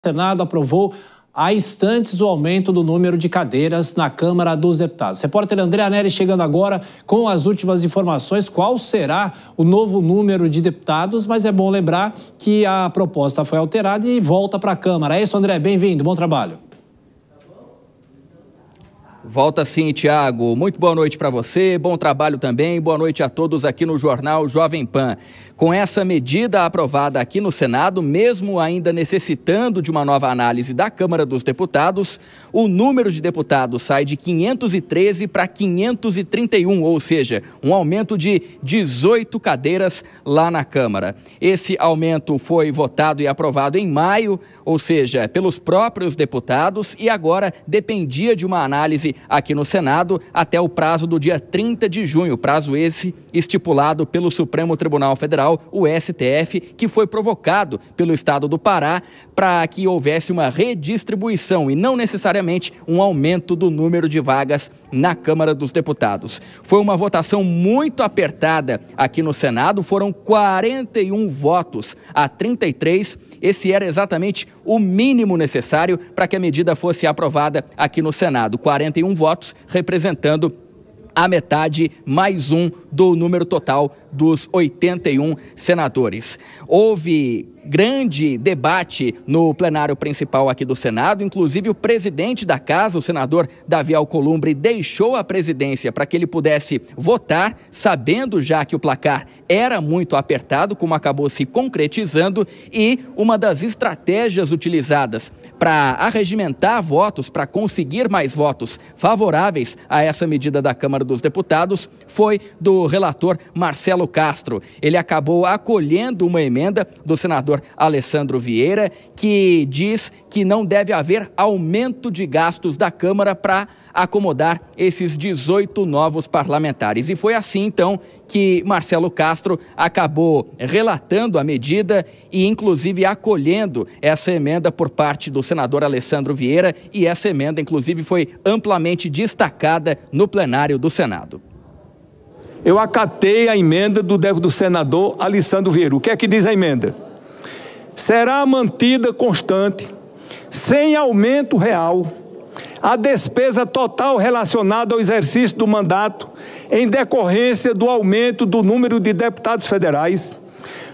O Senado aprovou há instantes o aumento do número de cadeiras na Câmara dos Deputados. Repórter André Anelli chegando agora com as últimas informações. Qual será o novo número de deputados? Mas é bom lembrar que a proposta foi alterada e volta para a Câmara. É isso, André. Bem-vindo. Bom trabalho. Volta sim, Tiago. Muito boa noite para você, bom trabalho também, boa noite a todos aqui no Jornal Jovem Pan. Com essa medida aprovada aqui no Senado, mesmo ainda necessitando de uma nova análise da Câmara dos Deputados, o número de deputados sai de 513 para 531, ou seja, um aumento de 18 cadeiras lá na Câmara. Esse aumento foi votado e aprovado em maio, ou seja, pelos próprios deputados, e agora dependia de uma análise aqui no Senado até o prazo do dia 30 de junho, prazo esse estipulado pelo Supremo Tribunal Federal, o STF, que foi provocado pelo Estado do Pará para que houvesse uma redistribuição e não necessariamente um aumento do número de vagas na Câmara dos Deputados. Foi uma votação muito apertada aqui no Senado, foram 41 votos a 33. Esse era exatamente o mínimo necessário para que a medida fosse aprovada aqui no Senado. 41 votos representando a metade mais um do número total dos 81 senadores. Houve grande debate no plenário principal aqui do Senado, inclusive o presidente da casa, o senador Davi Alcolumbre, deixou a presidência para que ele pudesse votar, sabendo já que o placar era muito apertado, como acabou se concretizando, e uma das estratégias utilizadas para arregimentar votos, para conseguir mais votos favoráveis a essa medida da Câmara dos Deputados, foi do relator Marcelo Castro. Ele acabou acolhendo uma emenda do senador Alessandro Vieira, que diz que não deve haver aumento de gastos da Câmara para acomodar esses 18 novos parlamentares. E foi assim, então, que Marcelo Castro acabou relatando a medida e, inclusive, acolhendo essa emenda por parte do senador Alessandro Vieira, e essa emenda, inclusive, foi amplamente destacada no plenário do Senado. Eu acatei a emenda do senador Alessandro Vieira. O que é que diz a emenda? Será mantida constante, sem aumento real, a despesa total relacionada ao exercício do mandato em decorrência do aumento do número de deputados federais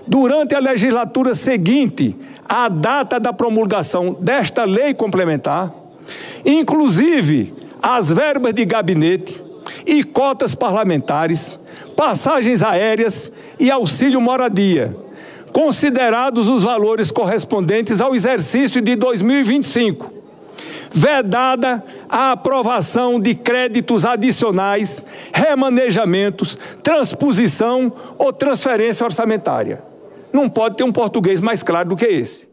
durante a legislatura seguinte à data da promulgação desta lei complementar, inclusive as verbas de gabinete e cotas parlamentares, passagens aéreas e auxílio moradia, considerados os valores correspondentes ao exercício de 2025, vedada a aprovação de créditos adicionais, remanejamentos, transposição ou transferência orçamentária. Não pode ter um português mais claro do que esse.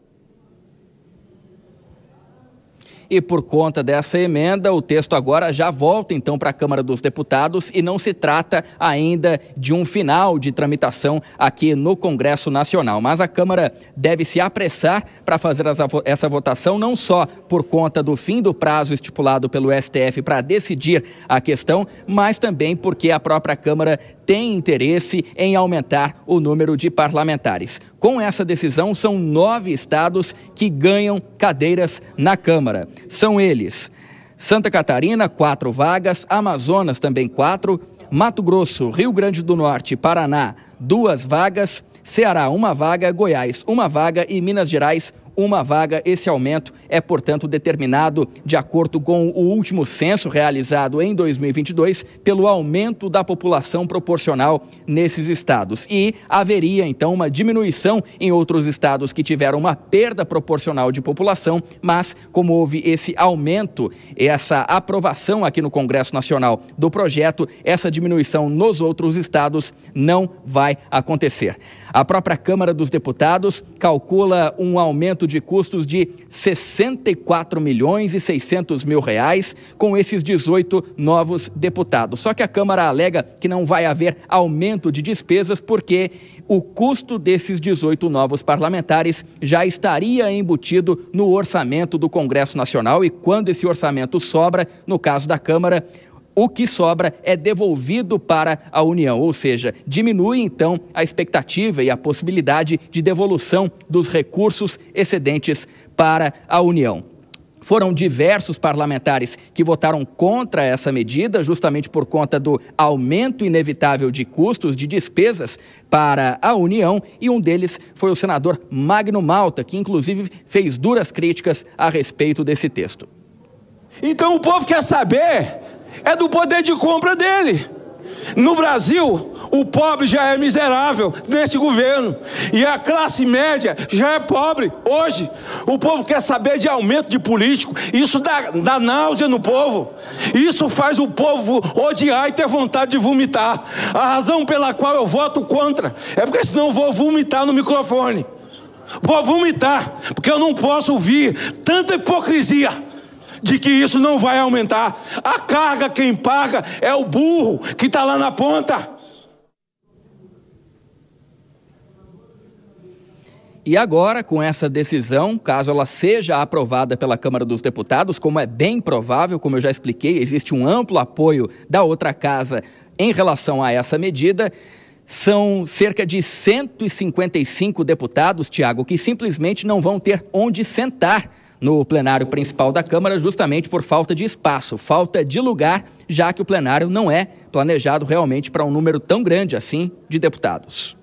E por conta dessa emenda, o texto agora já volta então para a Câmara dos Deputados e não se trata ainda de um final de tramitação aqui no Congresso Nacional. Mas a Câmara deve se apressar para fazer essa votação, não só por conta do fim do prazo estipulado pelo STF para decidir a questão, mas também porque a própria Câmara tem interesse em aumentar o número de parlamentares. Com essa decisão, são 9 estados que ganham cadeiras na Câmara. São eles: Santa Catarina, 4 vagas, Amazonas também 4, Mato Grosso, Rio Grande do Norte, Paraná, 2 vagas, Ceará 1 vaga, Goiás 1 vaga e Minas Gerais 1 vaga. Esse aumento é, portanto, determinado de acordo com o último censo realizado em 2022 pelo aumento da população proporcional nesses estados. E haveria, então, uma diminuição em outros estados que tiveram uma perda proporcional de população, mas como houve esse aumento, essa aprovação aqui no Congresso Nacional do projeto, essa diminuição nos outros estados não vai acontecer. A própria Câmara dos Deputados calcula um aumento de custos de 64 milhões e 600 mil reais com esses 18 novos deputados. Só que a Câmara alega que não vai haver aumento de despesas porque o custo desses 18 novos parlamentares já estaria embutido no orçamento do Congresso Nacional, e quando esse orçamento sobra, no caso da Câmara, o que sobra é devolvido para a União, ou seja, diminui então a expectativa e a possibilidade de devolução dos recursos excedentes para a União. Foram diversos parlamentares que votaram contra essa medida, justamente por conta do aumento inevitável de custos, de despesas para a União, e um deles foi o senador Magno Malta, que inclusive fez duras críticas a respeito desse texto. Então o povo quer saber é do poder de compra dele. No Brasil, o pobre já é miserável neste governo e a classe média já é pobre hoje. O povo quer saber de aumento de político. Isso dá náusea no povo. Isso faz o povo odiar e ter vontade de vomitar. A razão pela qual eu voto contra é porque senão eu vou vomitar no microfone. Vou vomitar, porque eu não posso ouvir tanta hipocrisia de que isso não vai aumentar. A carga quem paga é o burro que está lá na ponta. E agora, com essa decisão, caso ela seja aprovada pela Câmara dos Deputados, como é bem provável, como eu já expliquei, existe um amplo apoio da outra casa em relação a essa medida, são cerca de 155 deputados, Tiago, que simplesmente não vão ter onde sentar no plenário principal da Câmara, justamente por falta de espaço, falta de lugar, já que o plenário não é planejado realmente para um número tão grande assim de deputados.